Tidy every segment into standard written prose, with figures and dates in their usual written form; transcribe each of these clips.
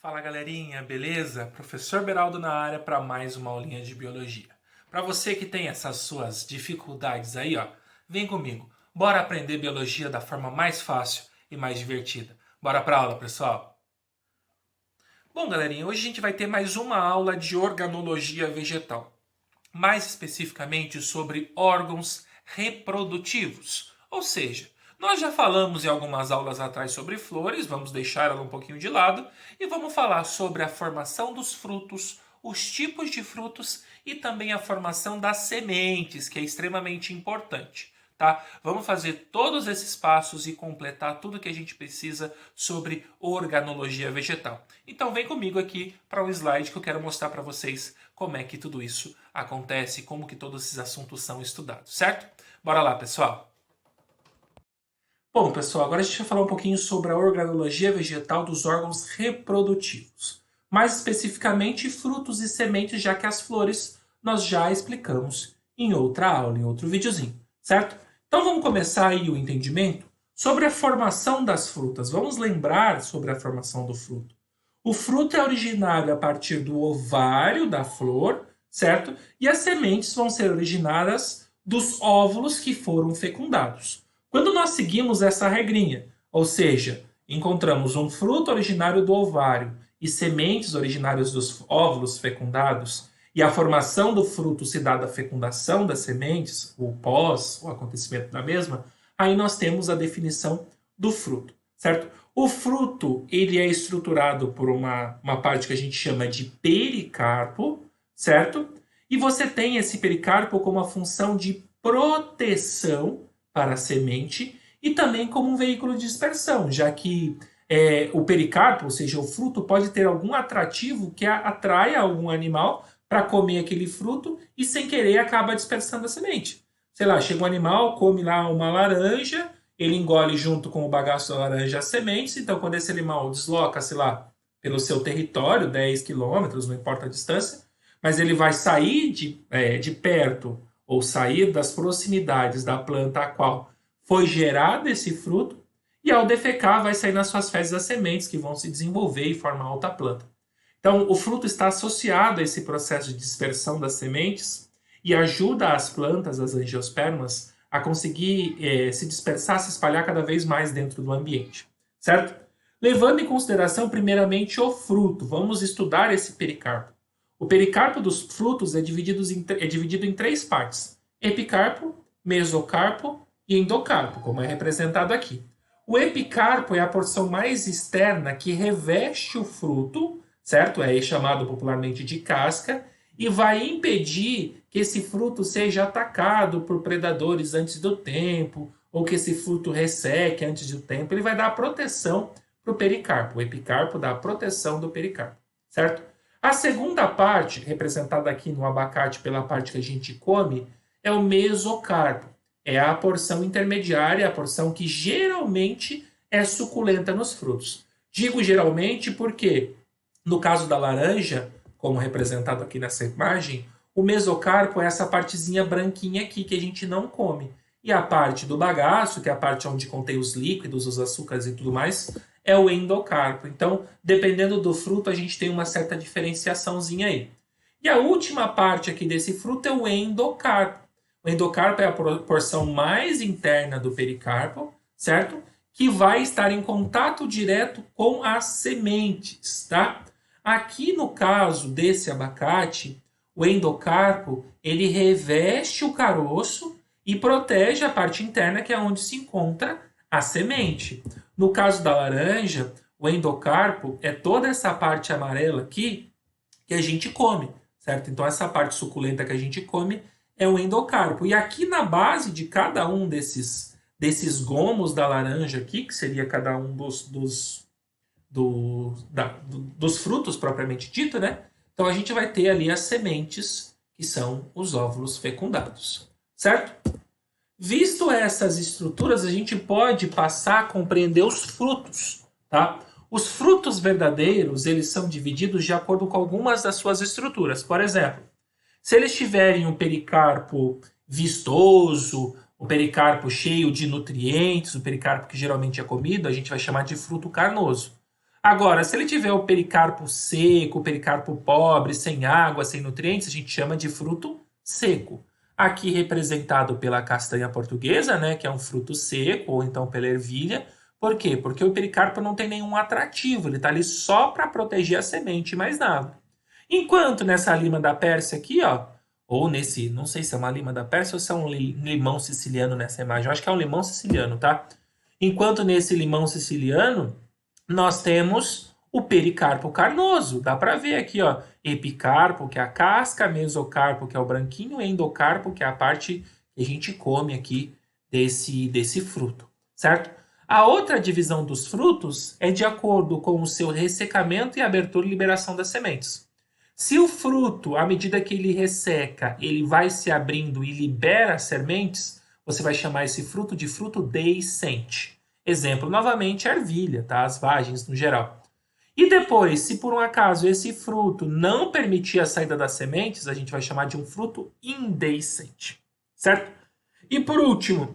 Fala galerinha, beleza? Professor Beraldo na área para mais uma aulinha de biologia. Para você que tem essas suas dificuldades aí, ó, vem comigo. Bora aprender biologia da forma mais fácil e mais divertida. Bora para aula, pessoal. Bom, galerinha, hoje a gente vai ter mais uma aula de organologia vegetal. Mais especificamente sobre órgãos reprodutivos. Ou seja, nós já falamos em algumas aulas atrás sobre flores, vamos deixar ela um pouquinho de lado e vamos falar sobre a formação dos frutos, os tipos de frutos e também a formação das sementes, que é extremamente importante. Tá? Vamos fazer todos esses passos e completar tudo que a gente precisa sobre organologia vegetal. Então vem comigo aqui para um slide que eu quero mostrar para vocês como é que tudo isso acontece, como que todos esses assuntos são estudados, certo? Bora lá, pessoal! Bom, pessoal, agora a gente vai falar um pouquinho sobre a organologia vegetal dos órgãos reprodutivos. Mais especificamente, frutos e sementes, já que as flores nós já explicamos em outra aula, em outro videozinho, certo? Então vamos começar aí o entendimento sobre a formação das frutas. Vamos lembrar sobre a formação do fruto. O fruto é originário a partir do ovário da flor, certo? E as sementes vão ser originadas dos óvulos que foram fecundados. Quando nós seguimos essa regrinha, ou seja, encontramos um fruto originário do ovário e sementes originárias dos óvulos fecundados, e a formação do fruto se dá da fecundação das sementes, o pós, o acontecimento da mesma, aí nós temos a definição do fruto, certo? O fruto, ele é estruturado por uma parte que a gente chama de pericarpo, certo? E você tem esse pericarpo como a função de proteção para a semente e também como um veículo de dispersão, já que o pericarpo, ou seja, o fruto, pode ter algum atrativo que atrai algum animal para comer aquele fruto e, sem querer, acaba dispersando a semente. Sei lá, chega um animal, come lá uma laranja, ele engole junto com o bagaço da laranja as sementes, então quando esse animal desloca, sei lá, pelo seu território, 10 quilômetros, não importa a distância, mas ele vai sair de perto ou sair das proximidades da planta a qual foi gerado esse fruto, e ao defecar vai sair nas suas fezes as sementes que vão se desenvolver e formar outra planta. Então, o fruto está associado a esse processo de dispersão das sementes e ajuda as plantas, as angiospermas, a conseguir se dispersar, se espalhar cada vez mais dentro do ambiente, certo? Levando em consideração, primeiramente, o fruto, vamos estudar esse pericarpo. O pericarpo dos frutos é dividido em três partes: epicarpo, mesocarpo e endocarpo, como é representado aqui. O epicarpo é a porção mais externa que reveste o fruto, certo? É chamado popularmente de casca, e vai impedir que esse fruto seja atacado por predadores antes do tempo, ou que esse fruto resseque antes do tempo. Ele vai dar proteção para o pericarpo. O epicarpo dá a proteção do pericarpo, certo? A segunda parte, representada aqui no abacate pela parte que a gente come, é o mesocarpo. É a porção intermediária, a porção que geralmente é suculenta nos frutos. Digo geralmente porque, no caso da laranja, como representado aqui nessa imagem, o mesocarpo é essa partezinha branquinha aqui que a gente não come. E a parte do bagaço, que é a parte onde contém os líquidos, os açúcares e tudo mais, é o endocarpo. Então, dependendo do fruto, a gente tem uma certa diferenciaçãozinha aí. E a última parte aqui desse fruto é o endocarpo. O endocarpo é a porção mais interna do pericarpo, certo? Que vai estar em contato direto com as sementes, tá? Aqui no caso desse abacate, o endocarpo, ele reveste o caroço e protege a parte interna, que é onde se encontra a semente. No caso da laranja, o endocarpo é toda essa parte amarela aqui que a gente come, certo? Então essa parte suculenta que a gente come é o endocarpo. E aqui na base de cada um desses gomos da laranja aqui, que seria cada um dos frutos propriamente dito, né? Então a gente vai ter ali as sementes, que são os óvulos fecundados, certo? Visto essas estruturas, a gente pode passar a compreender os frutos, tá? Os frutos verdadeiros, eles são divididos de acordo com algumas das suas estruturas. Por exemplo, se eles tiverem um pericarpo vistoso, um pericarpo cheio de nutrientes, o pericarpo que geralmente é comido, a gente vai chamar de fruto carnoso. Agora, se ele tiver o pericarpo seco, o pericarpo pobre, sem água, sem nutrientes, a gente chama de fruto seco. Aqui representado pela castanha portuguesa, né, que é um fruto seco, ou então pela ervilha. Por quê? Porque o pericarpo não tem nenhum atrativo, ele está ali só para proteger a semente, mais nada. Enquanto nessa lima da Pérsia aqui, ó, ou nesse, não sei se é uma lima da Pérsia ou se é um limão siciliano nessa imagem, eu acho que é um limão siciliano, tá? Enquanto nesse limão siciliano, nós temos o pericarpo carnoso. Dá para ver aqui, ó, epicarpo, que é a casca, mesocarpo, que é o branquinho, endocarpo, que é a parte que a gente come aqui desse fruto, certo? A outra divisão dos frutos é de acordo com o seu ressecamento e abertura e liberação das sementes. Se o fruto, à medida que ele resseca, ele vai se abrindo e libera as sementes, você vai chamar esse fruto de fruto deiscente. Exemplo, novamente, a ervilha, tá? As vagens no geral. E depois, se por um acaso esse fruto não permitir a saída das sementes, a gente vai chamar de um fruto indeiscente, certo? E por último,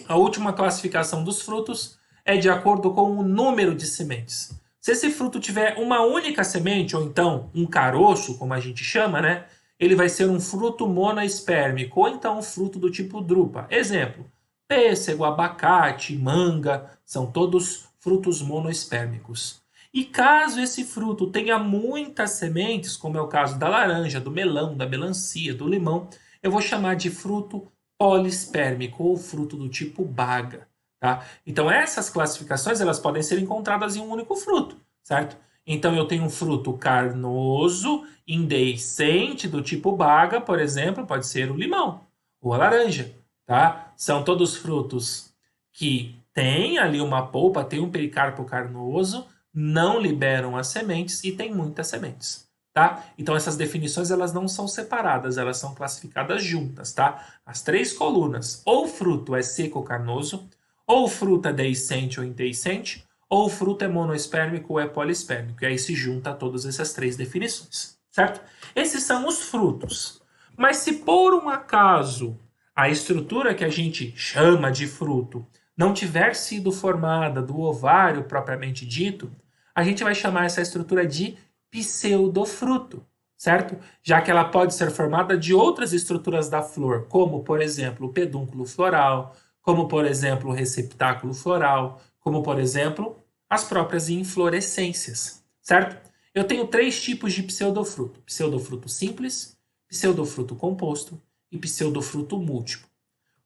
a última classificação dos frutos é de acordo com o número de sementes. Se esse fruto tiver uma única semente, ou então um caroço, como a gente chama, né? Ele vai ser um fruto monoespérmico, ou então um fruto do tipo drupa. Exemplo, pêssego, abacate, manga, são todos frutos monoespérmicos. E caso esse fruto tenha muitas sementes, como é o caso da laranja, do melão, da melancia, do limão, eu vou chamar de fruto poliespérmico ou fruto do tipo baga. Tá? Então essas classificações elas podem ser encontradas em um único fruto, certo? Então eu tenho um fruto carnoso, indeiscente, do tipo baga, por exemplo, pode ser o limão ou a laranja, tá? São todos frutos que têm ali uma polpa, tem um pericarpo carnoso, não liberam as sementes e tem muitas sementes, tá? Então essas definições elas não são separadas, elas são classificadas juntas, tá? As três colunas, ou o fruto é seco ou carnoso, ou o fruto é deiscente ou indeiscente, ou o fruto é monoespérmico ou é poliespérmico. E aí se junta todas essas três definições, certo? Esses são os frutos. Mas se por um acaso a estrutura que a gente chama de fruto não tiver sido formada do ovário propriamente dito, a gente vai chamar essa estrutura de pseudofruto, certo? Já que ela pode ser formada de outras estruturas da flor, como, por exemplo, o pedúnculo floral, como, por exemplo, o receptáculo floral, como, por exemplo, as próprias inflorescências, certo? Eu tenho três tipos de pseudofruto: pseudofruto simples, pseudofruto composto e pseudofruto múltiplo.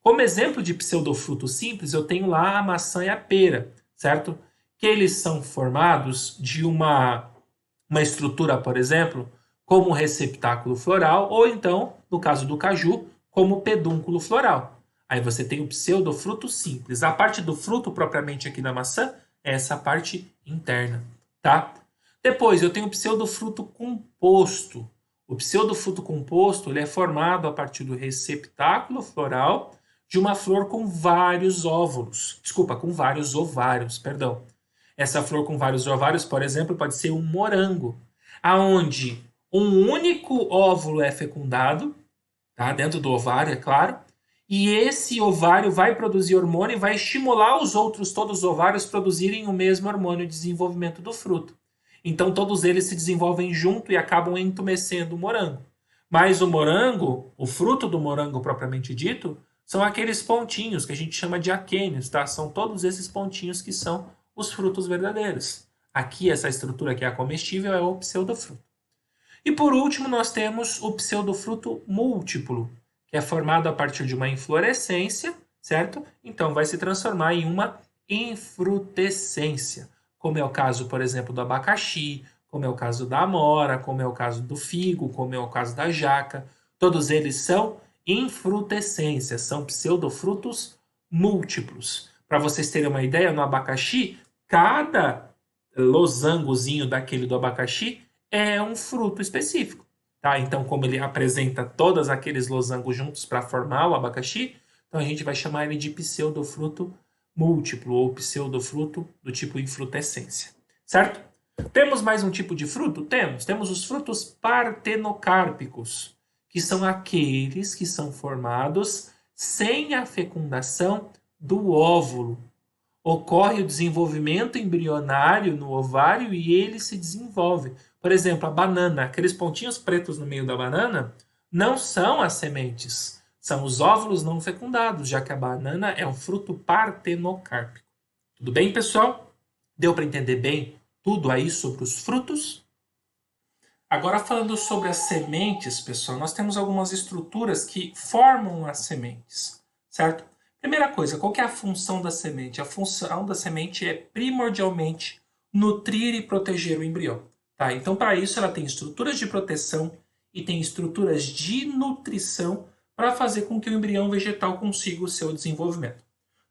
Como exemplo de pseudofruto simples, eu tenho lá a maçã e a pera, certo? Que eles são formados de uma estrutura, por exemplo, como receptáculo floral, ou então, no caso do caju, como pedúnculo floral. Aí você tem o pseudofruto simples. A parte do fruto propriamente aqui na maçã é essa parte interna, tá? Depois eu tenho o pseudofruto composto. O pseudofruto composto ele é formado a partir do receptáculo floral de uma flor com vários óvulos. Desculpa, com vários ovários, perdão. Essa flor com vários ovários, por exemplo, pode ser um morango, aonde um único óvulo é fecundado, tá? Dentro do ovário, é claro, e esse ovário vai produzir hormônio e vai estimular os outros, todos os ovários, produzirem o mesmo hormônio de desenvolvimento do fruto. Então, todos eles se desenvolvem junto e acabam entumecendo o morango. Mas o morango, o fruto do morango propriamente dito, são aqueles pontinhos que a gente chama de aquênios, tá? São todos esses pontinhos que são os frutos verdadeiros. Aqui, essa estrutura que é a comestível é o pseudofruto. E por último, nós temos o pseudofruto múltiplo, que é formado a partir de uma inflorescência, certo? Então vai se transformar em uma infrutescência, como é o caso, por exemplo, do abacaxi, como é o caso da amora, como é o caso do figo, como é o caso da jaca. Todos eles são infrutescências, são pseudofrutos múltiplos. Para vocês terem uma ideia, no abacaxi, cada losangozinho daquele do abacaxi é um fruto específico. Tá? Então, como ele apresenta todos aqueles losangos juntos para formar o abacaxi, então a gente vai chamar ele de pseudofruto múltiplo ou pseudofruto do tipo infrutescência. Certo? Temos mais um tipo de fruto? Temos. Temos os frutos partenocárpicos, que são aqueles que são formados sem a fecundação do óvulo. ocorre o desenvolvimento embrionário no ovário e ele se desenvolve. Por exemplo, a banana, aqueles pontinhos pretos no meio da banana, não são as sementes, são os óvulos não fecundados, já que a banana é um fruto partenocárpico. Tudo bem, pessoal? Deu para entender bem tudo aí sobre os frutos? Agora, falando sobre as sementes, pessoal, nós temos algumas estruturas que formam as sementes, certo? Primeira coisa, qual que é a função da semente? A função da semente é primordialmente nutrir e proteger o embrião. Tá? Então, para isso, ela tem estruturas de proteção e tem estruturas de nutrição para fazer com que o embrião vegetal consiga o seu desenvolvimento.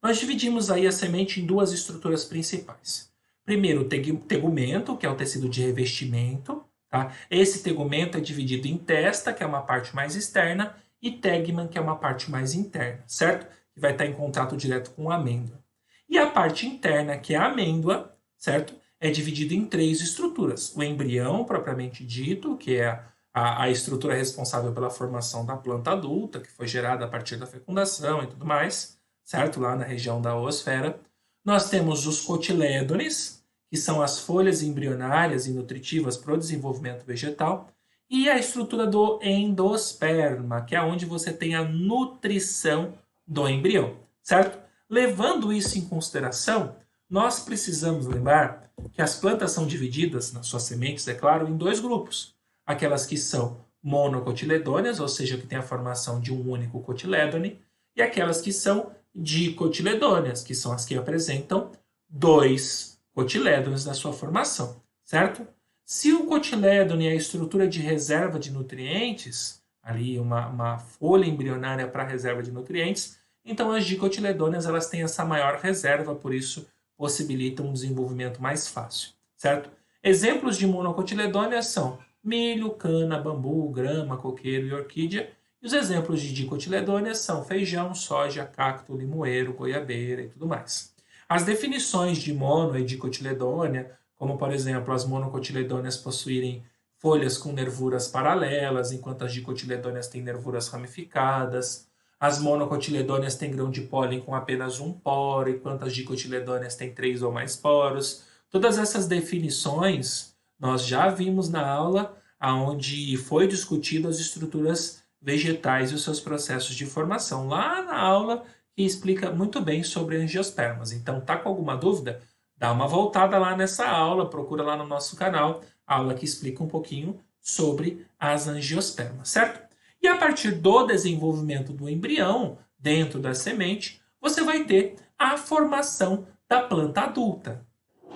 Nós dividimos aí a semente em duas estruturas principais. Primeiro, o tegumento, que é o tecido de revestimento. Tá? Esse tegumento é dividido em testa, que é uma parte mais externa, e tegmen, que é uma parte mais interna, certo? Que vai estar em contato direto com a amêndoa. E a parte interna, que é a amêndoa, certo? É dividida em três estruturas. O embrião, propriamente dito, que é a estrutura responsável pela formação da planta adulta, que foi gerada a partir da fecundação e tudo mais, certo? Lá na região da oosfera. Nós temos os cotilédones, que são as folhas embrionárias e nutritivas para o desenvolvimento vegetal, e a estrutura do endosperma, que é onde você tem a nutrição do embrião, certo? Levando isso em consideração, nós precisamos lembrar que as plantas são divididas, nas suas sementes, é claro, em dois grupos. Aquelas que são monocotiledôneas, ou seja, que tem a formação de um único cotilédone, e aquelas que são dicotiledôneas, que são as que apresentam dois cotilédones na sua formação, certo? Se o cotilédone é a estrutura de reserva de nutrientes, ali uma folha embrionária para reserva de nutrientes, então as dicotiledôneas elas têm essa maior reserva, por isso possibilitam um desenvolvimento mais fácil, certo? Exemplos de monocotiledôneas são milho, cana, bambu, grama, coqueiro e orquídea. E os exemplos de dicotiledôneas são feijão, soja, cacto, limoeiro, goiabeira e tudo mais. As definições de mono e dicotiledônea, como por exemplo as monocotiledôneas possuírem folhas com nervuras paralelas, enquanto as dicotiledôneas têm nervuras ramificadas. As monocotiledôneas têm grão de pólen com apenas um poro, enquanto as dicotiledôneas têm 3 ou mais poros. Todas essas definições nós já vimos na aula, onde foi discutido as estruturas vegetais e os seus processos de formação, lá na aula que explica muito bem sobre angiospermas. Então, tá com alguma dúvida? Dá uma voltada lá nessa aula, procura lá no nosso canal, aula que explica um pouquinho sobre as angiospermas, certo? E a partir do desenvolvimento do embrião, dentro da semente, você vai ter a formação da planta adulta,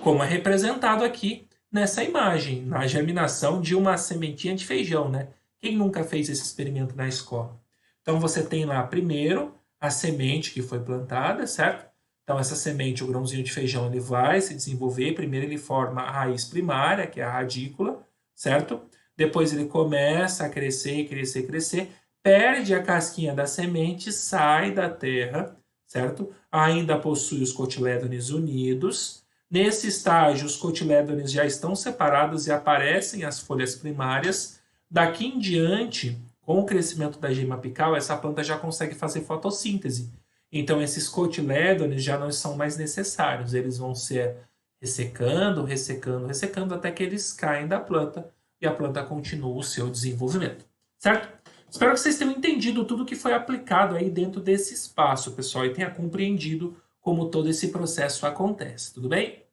como é representado aqui nessa imagem, na germinação de uma sementinha de feijão, né? Quem nunca fez esse experimento na escola? Então, você tem lá primeiro a semente que foi plantada, certo? Então, essa semente, o grãozinho de feijão, ele vai se desenvolver. Primeiro ele forma a raiz primária, que é a radícula, certo? Depois ele começa a crescer, crescer, crescer, perde a casquinha da semente, sai da terra, certo? Ainda possui os cotilédones unidos. Nesse estágio, os cotilédones já estão separados e aparecem as folhas primárias. Daqui em diante, com o crescimento da gema apical, essa planta já consegue fazer fotossíntese. Então, esses cotilédones já não são mais necessários. Eles vão ser ressecando, ressecando, ressecando, até que eles caem da planta e a planta continua o seu desenvolvimento. Certo? Espero que vocês tenham entendido tudo que foi aplicado aí dentro desse espaço, pessoal, e tenha compreendido como todo esse processo acontece. Tudo bem?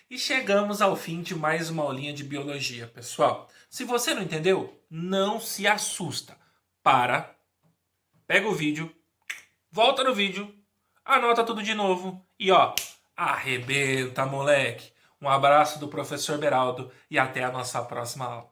E chegamos ao fim de mais uma aulinha de biologia, pessoal. Se você não entendeu, não se assusta. Pega o vídeo, volta no vídeo, anota tudo de novo e arrebenta, moleque. Um abraço do professor Beraldo e até a nossa próxima aula.